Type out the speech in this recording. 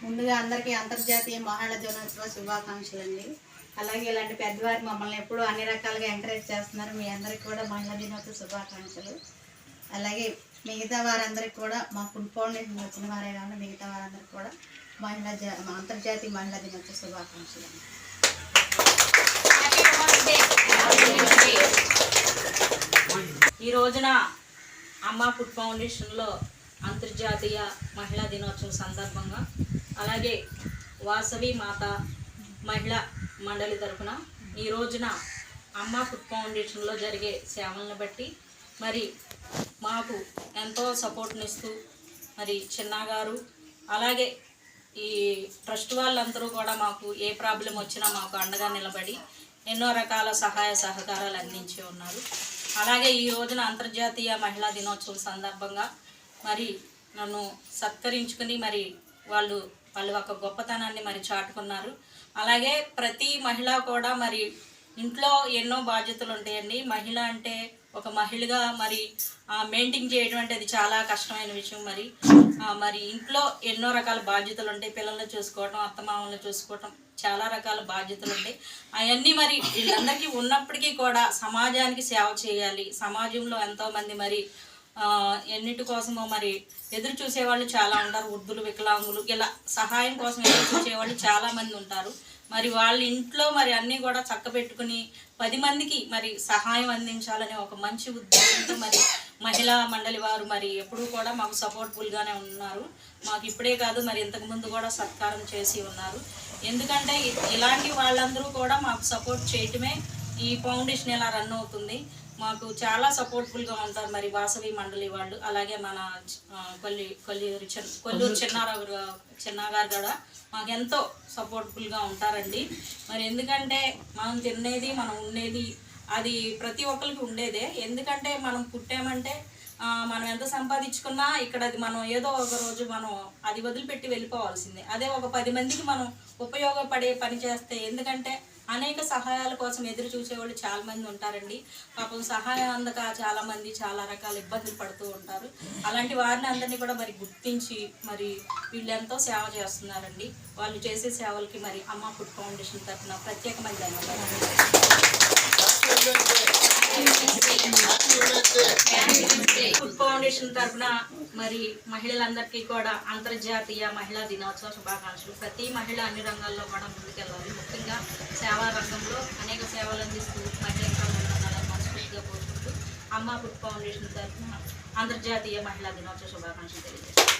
ముందుగా అందరికీ అంతర్జాతీయ మహిళా దినోత్సవ శుభాకాంక్షలు అండి. అలాగే ఇలాంటి పెద్దవారు మమ్మల్ని ఎప్పుడూ అన్ని రకాలుగా ఎంకరేజ్ చేస్తున్నారు. మీ అందరికీ కూడా మహిళా దినోత్సవ శుభాకాంక్షలు. అలాగే మిగతా వారందరికీ కూడా మా ఫుడ్ ఫౌండేషన్ వచ్చిన వారే కాకుండా మిగతా వారందరికీ కూడా అంతర్జాతీయ మహిళా దినోత్సవ శుభాకాంక్షలు అండి. ఈ రోజున అమ్మ ఫుడ్ ఫౌండేషన్లో అంతర్జాతీయ మహిళా దినోత్సవం సందర్భంగా అలాగే వాసవి మాత మహిళా మండలి తరఫున ఈ రోజున అమ్మ ఫుడ్ ఫౌండేషన్లో జరిగే సేవలను బట్టి మరి మాకు ఎంతో సపోర్ట్నిస్తూ మరి చిన్నగారు అలాగే ఈ ట్రస్ట్ వాళ్ళందరూ కూడా మాకు ఏ ప్రాబ్లం వచ్చినా మాకు అండగా నిలబడి ఎన్నో రకాల సహాయ సహకారాలు అందించి ఉన్నారు. అలాగే ఈ రోజున అంతర్జాతీయ మహిళా దినోత్సవం సందర్భంగా మరి నన్ను సత్కరించుకుని మరి వాళ్ళు ఒక గొప్పతనాన్ని మరి చాటుకున్నారు. అలాగే ప్రతి మహిళ కూడా మరి ఇంట్లో ఎన్నో బాధ్యతలు ఉంటాయండి. మహిళ అంటే ఒక మహిళగా మరి మెయింటైన్ చేయడం అంటే అది చాలా కష్టమైన విషయం. మరి ఇంట్లో ఎన్నో రకాల బాధ్యతలు ఉంటాయి. పిల్లల్ని చూసుకోవటం, అత్తమామల్ని చూసుకోవటం, చాలా రకాల బాధ్యతలు ఉంటాయి. అవన్నీ మరి వీళ్ళందరికీ ఉన్నప్పటికీ కూడా సమాజానికి సేవ చేయాలి. సమాజంలో ఎంతోమంది మరి ఎన్నిటి కోసమో మరి ఎదురు చూసేవాళ్ళు చాలా ఉంటారు. వృద్ధులు, వికలాంగులు ఇలా సహాయం కోసం ఎదురు చూసేవాళ్ళు చాలామంది ఉంటారు. మరి వాళ్ళ ఇంట్లో మరి అన్నీ కూడా చక్కబెట్టుకుని 10 మందికి మరి సహాయం అందించాలనే ఒక మంచి ఉద్దేశంతో మరి మహిళా మండలి వారు మరి ఎప్పుడూ కూడా మాకు సపోర్ట్ఫుల్గానే ఉన్నారు. మాకు ఇప్పుడే కాదు మరి ఇంతకుముందు కూడా సత్కారం చేసి ఉన్నారు. ఎందుకంటే ఇలాంటి వాళ్ళందరూ కూడా మాకు సపోర్ట్ చేయటమే ఈ ఫౌండేషన్ ఇలా రన్ అవుతుంది. మాకు చాలా సపోర్ట్ఫుల్గా ఉంటారు మరి వాసవి మండలి వాళ్ళు. అలాగే మన కొల్లూరు చిన్నగారు కూడా మాకు ఎంతో సపోర్ట్ఫుల్గా ఉంటారండి. మరి ఎందుకంటే మనం తినేది, మనం ఉండేది అది ప్రతి ఒక్కరికి ఉండేదే. ఎందుకంటే మనం పుట్టామంటే మనం ఎంత సంపాదించుకున్నా ఇక్కడ అది మనం ఏదో ఒక రోజు మనం అది వదిలిపెట్టి వెళ్ళిపోవాల్సిందే. అదే ఒక 10 మందికి మనం ఉపయోగపడే పని చేస్తే, ఎందుకంటే అనేక సహాయాల కోసం ఎదురు చూసేవాళ్ళు చాలామంది ఉంటారండి. పాపం సహాయం అందక చాలామంది చాలా రకాల ఇబ్బందులు పడుతూ ఉంటారు. అలాంటి వారిని అందరినీ కూడా మరి గుర్తించి మరి వీళ్ళు ఎంతో సేవ చేస్తున్నారండి. వాళ్ళు చేసే సేవలకి మరి అమ్మ ఫుడ్ ఫౌండేషన్ తరఫున ప్రత్యేకమైన ధన్యవాదాలు. ఫుడ్ ఫౌండేషన్ తరఫున మరి మహిళలందరికీ కూడా అంతర్జాతీయ మహిళా దినోత్సవ శుభాకాంక్షలు. ప్రతి మహిళ అన్ని రంగాల్లో కూడా ముందుకెళ్ళాలి. ముఖ్యంగా సేవా రంగంలో అనేక సేవలు అందిస్తూ మహిళలకు ఉండాలని మనస్ఫూర్తిగా కోరుకుంటూ అమ్మ ఫుడ్ ఫౌండేషన్ తరఫున అంతర్జాతీయ మహిళా దినోత్సవ శుభాకాంక్షలు తెలియజేస్తాను.